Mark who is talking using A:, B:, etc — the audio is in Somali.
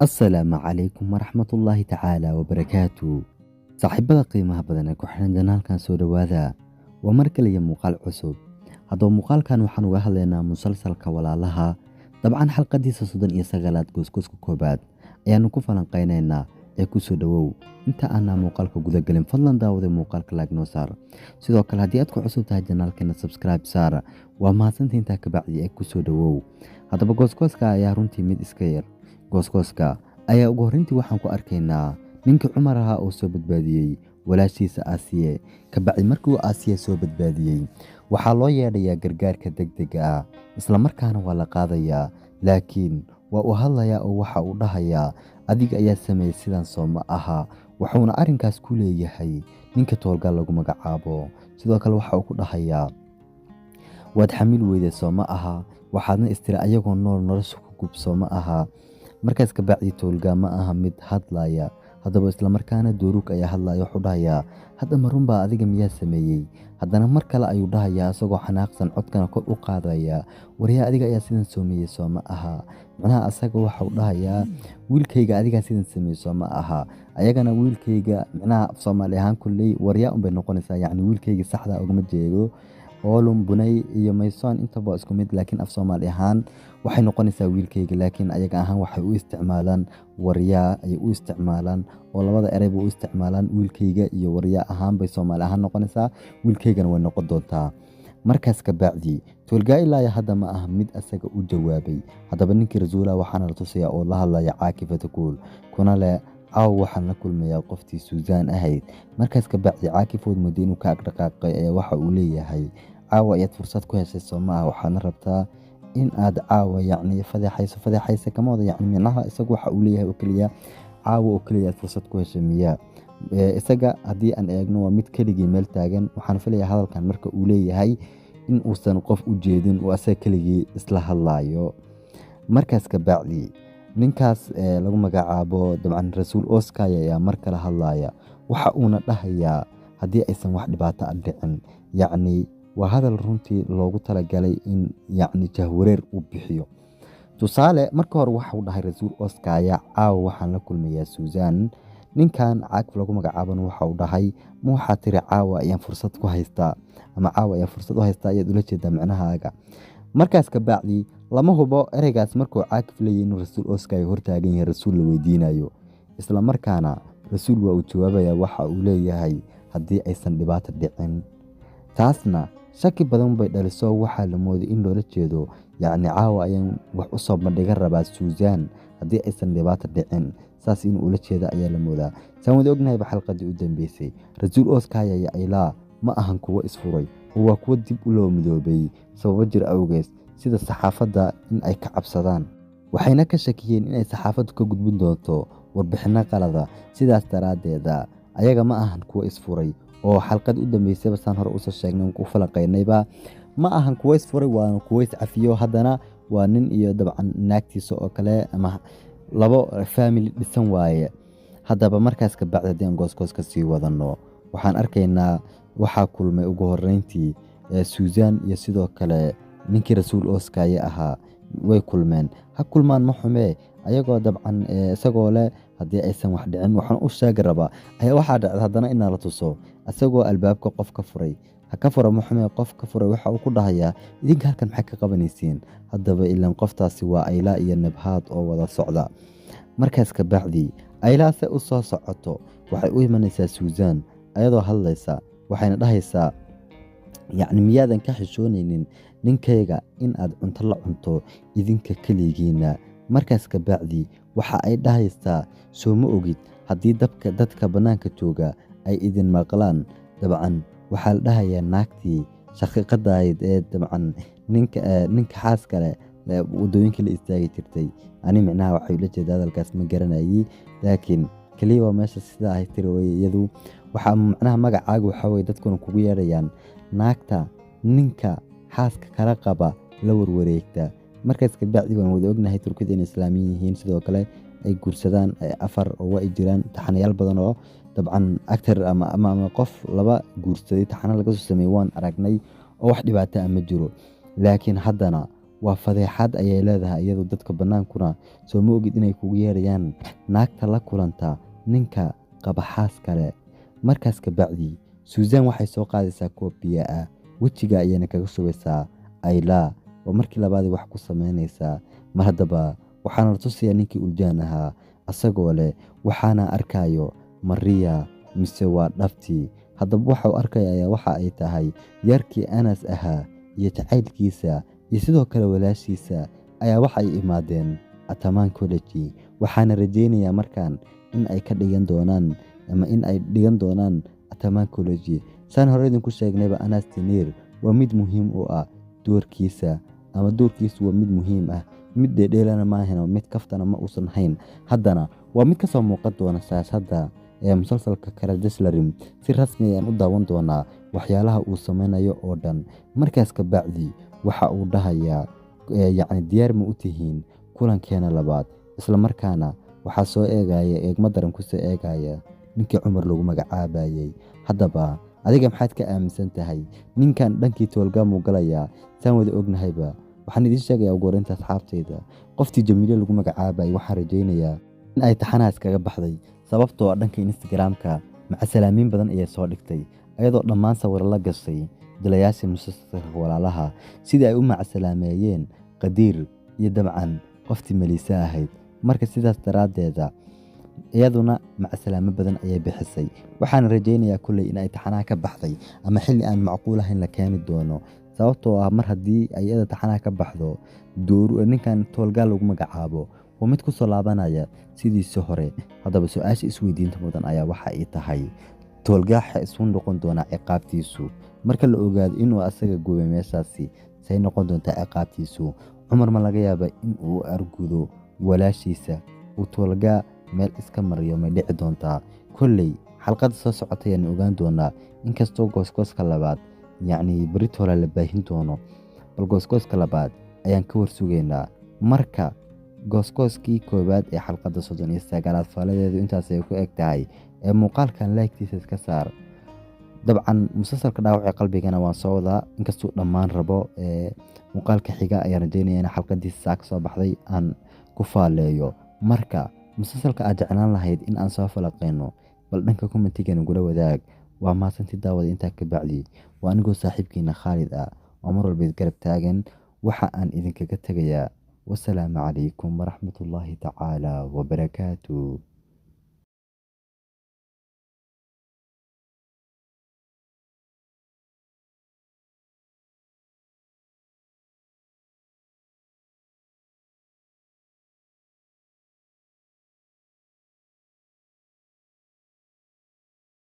A: asalaamu calaykum waraxmatullaahi tacaala wabarakaatu saaxiibada qiimaha badan ee ku xiran janaalkan soo dhowaada waa mar kaliya muuqaal cusub haddaba muuqaalkan waxaan uga hadlaynaa musalsalka walaalaha dabcan xalqadiisa 39aad goosgooska koobaad ayaanu ku falanqaynaynaa ee ku soo dhowow inta aanaa muuqaalka gudagelin fadlan daawada muuqaalka laag noo saar sidoo kale haddii aad ku cusub tahay janaalkeena subscribe saar waa mahadsantii intaa kabacdi ee ku soo dhowow haddaba goosgooska ayaa runtii mid iska yar goosgooska ayaa ugu horreyntii waxaan ku arkaynaa ninkii cumar ahaa oo soo badbaadiyey walaashiisa aasiye kabacdi markii uu aasiye soo badbaadiyey waxaa loo yeedhayaa gargaarka degdega ah islamarkaana waa la qaadayaa laakiin waa uu hadlayaa oo waxa uu dhahayaa adiga ayaa sameeyey sidan soo ma aha wuxuuna arrinkaas ku leeyahay ninka toolgaal lagu magacaabo sidoo kale waxa uu ku dhahayaa waad xamil weyday soo ma aha waxaadna istiri ayagoo nool nolosha ku gub soo ma aha markaas kabacdi toolgaa ma aha mid hadlaya haddaba islamarkaana dooruug ayaa hadlaya wuxuu dhahayaa hadda marunbaa adiga miyaa sameeyey haddana mar kale ayuu dhahayaa isagoo xanaaqsan codkana kor u qaadaya waryaa adiga ayaa sidan sameeyey soo ma aha macnaha asaga waxau dhahayaa wiilkayga adigaa sidan sameeyey soo ma aha ayagana wiilkayga macnaha af soomaali ahaan kulley waryaa unbay noqonaysaa yacni wiilkayga saxda ugama jeedo oolum bunay iyo maysoon intaba waa isku mid laakiin af soomaali ahaan waxay noqonaysaa wiilkayga laakiin ayaga ahaan waxay u isticmaalaan waryaa ayay u isticmaalaan oo labada ereyba u isticmaalaan wiilkayga iyo waryaa ahaan bay soomaali ahaan noqonaysaa wiilkaygana way noqon doontaa markaas kabacdi toolgaa ilaaya hadda ma aha mid asaga u jawaabay haddaba ninkii rasuulaha waxaana la tusayaa oo la hadlaya caakifata kuul kuna leh caaw waxaan la kulmayaa qoftii suusaan ahayd markaas kabacdi caakifood mooda inuu ka agdhaqaaqay ayaa waxa uu leeyahay caawa ayaad fursad ku heshay soo ma ah waxaadna rabtaa in aad caawa yacni fadeexayso kama wada yacni micnaha isagu waxa uu leeyahay oo keliya caawa oo keliya aad fursad ku heshay miyaa isaga haddii aan eegno waa mid keligii meel taagan waxaan filayaa hadalkan marka uu leeyahay in uusan qof u jeedin oo asaga keligii isla hadlaayo markaas kabacdi ninkaas lagu magacaabo dabcan rasuul oskaya ayaa mar kale hadlaya waxa uuna dhahayaa haddii aysan wax dhibaato a dhicin yacni waa hadal runtii loogu talagalay in yacni jahwareer uu bixiyo tusaale marka hore waxau dhahay rasuul oskaya caawa waxaan la kulmayaa suusaan ninkan caakif lagu magacaabana waxau dhahay ma waxaa tiri caawa ayaan fursad ku haystaa ama caawa ayaan fursad u haystaa ayaad ula jeedaa micnahaaga markaas kabacdi lama hubo ereygaas markuu caakif leeyahy inuu rasuul oskaya hortaagan yahay rasuul la weydiinayo islamarkaana rasuul waa uu jawaabayaa waxa uu leeyahay haddii aysan dhibaato dhicin taasna shaki badan bay dhaliso waxaa la mooday in loola jeedo yacni caawa ayaan wax u soo bandhiga rabaa suusaan haddii aysan dhibaato dhicin saas inuu ula jeeda ayaa la moodaa saan wada ognahayba xalqadii u dambeysay rasuul oskaya iyo aylaa ma ahan kuwo isfuray oo waa kuwo dib u loo midoobay sababo jir awgees sida saxaafadda in ay ka cabsadaan waxayna ka shakiyeen inay saxaafaddu ka gudbin doonto warbixinno qalada sidaas daraaddeeda ayaga ma ahan kuwo isfuray oo xalqad u dambeysayba saan hore usoo sheegnay ku falanqaynayba ma ahan kuwo isfuray waana kuwo iscafiyo haddana waa nin iyo dabcan naagtiisa oo kale ama labo family dhisan waaye haddaba markaas kabacdi haddii aan goosgoos ka sii wadanno waxaan arkaynaa waxaa kulmay ugu horreyntii suusaan iyo sidoo kale ninkii rasuul oskaya ahaa way kulmeen ha kulmaan ma xumee ayagoo dabcan isagoo leh haddii aysan wax dhicin waxaan u sheegi rabaa ayaa waxaa dhacda haddana inaa la tuso isagoo albaabka qof ka furay ha ka fura ma xumee qof ka furay waxa uu ku dhahayaa idinka halkan maxay ka qabanaysiin haddaba ilaan qoftaasi waa aylaa iyo nabhaad oo wada socda markaas kabacdi aylaase u soo socoto waxay u imanaysaa suusaan ayadoo hadlaysa waxayna dhahaysaa yacni miyaadan ka xishoonaynin ninkayga in aad cunto la cunto idinka keligiinna markaas kabacdi waxa ay dhahaysaa soo ma ogid haddii dadka bannaanka jooga ay idin maqlaan dabcan waxaa la dhahayaa naagtii shaqiiqadahayd ee dabcan ninka xaas kale waddooyinka la istaagi jirtay ani micnaha waxay ula jeeda hadalkaas ma garanayay laakiin keliya waa meesha sidaa ahay tiri weye iyadu waxaa macnaha magacaaga waxaa weye dadkuna kugu yeedhayaan naagta ninka xaaska kala qaba la warwareegta markaas kabacdi waan wada ognahay turkida inay islaamiyin yihiin sidoo kale ay guursadaan 4 oo ay jiraan taxanayaal badan oo dabcan actor ama qof laba guursaday taxana laga soo sameeyay waan aragnay oo wax dhibaato ah ma jiro laakiin haddana waa fadeexad ayay leedahay iyadoo dadka bannaankuna soo ma ogid inay kugu yeerayaan naagta la kulanta ninka qaba xaas kale. Markaas ka bacdi Susan waxay soo qaadaysaa koob biyo ah, wejiga ayayna kaga shubaysaa Ayla oo markii labaad wax ku samaynaysaa. Mar haddaba waxaana la tusayaa ninkii uljaan ahaa asagoo leh waxaana arkayo Maria mise waa dhabtii. Haddaba waxa uu arkaya waxa ay tahay yarkii Anas ahaa iyo jacaylkiisa iyo sidoo kale walaashiisa ayaa waxay imaadeen Atamaan College. Waxaana rajaynayaa markaan in ay ka dhigan doonaan ama in ay dhigan doonaan Atamaan College. Saan hore idinku sheegnayba Anas Tinir waa mid muhiim u ah doorkiisa ama doorkiisu waa mid muhiim ah, mid dheedheelana ma ahan, mid kaftana ma uusan hayn. Haddana waa mid ka soo muuqan doona siyaasadda ee musalsalka Karadeslarim. Si rasmi ayaan u daawan doonaa waxyaalaha uu sameynayo oo dhan. Markaas ka bacdi waxa uu dhahayaa yacni diyaar ma u tihiin kulankeena labaad. Isla markaana waxaa soo eegaya eegma daran ku soo eegaya ninkii Cumar lagu magacaabayay. Haddaba adiga maxaad ka aaminsan tahay ninkan dhankii toolga muu galayaa? Saan wada ognahayba waxaan idin sheegayaa ugu horeynta asxaabtayda qoftii Jamiile lagu magacaabayay waxaan rajaynayaa in ay taxanaas kaga baxday, sababtoo ah dhanka Instagram-ka macasalaamiin badan ayay soo dhigtay ayadoo dhammaan sawir la gashay jilayaashii musalsalka walaalaha sidii ay u macasalaameeyeen Qadiir iyo dabcan qoftii Melisa ahayd. Marka sidaas daraaddeeda iyaduna macasalaamo badan ayay bixisay. Waxaan rajaynayaa kulley in ay taxanaha ka baxday ama xilli aan macquul ahayn la keeni doono, sababtoo ah mar haddii ay iyada taxanaha ka baxdo ninkan toolga lagu magacaabo waa mid ku soo laabanaya sidiisii hore. Haddaba su-aasha isweydiinta mudan ayaa waxa ay tahay toolgaaxa isu noqon doonaa ciqaabtiisu marka la ogaado inuu asaga gubay meeshaasi, say noqon doontaa ciqaabtiisu. Cumar ma laga yaaba in uu argudo walaashiisa uu toolga meel iska mariyo ma dhici doontaa? Kolley xalqada soo socota ayaan ogaan doonaa, inkastoo gooskooska labaad yacni Britoola la baahin doono, bal gooskooska labaad ayaan ka warsugaynaa. Marka gooskooskii koowaad ee xalqada 39 faaladeedu intaas ay ku eg tahay ee muuqaalkan like-tiisa iska saar. dabcan musalsalka dhaawaca qalbigana waan soo wadaa inkastuu dhammaan rabo muuqaalka xiga ayaan rajaynayaa in xalqadiisa saa ka soo baxday aan ku faaleeyo. Marka musalsalka aad jeclaan lahayd in aan soo falaqeyno bal dhanka commentiga nagula wadaag. waa mahadsanti daawada intaa ka bacdi waa anigoo saaxiibkiina Khaalid ah oo mar walba garab taagan. waxa aan idinkaga tegayaa wasalaamu calaykum waraxmatullaahi tacaala wabarakaatuh.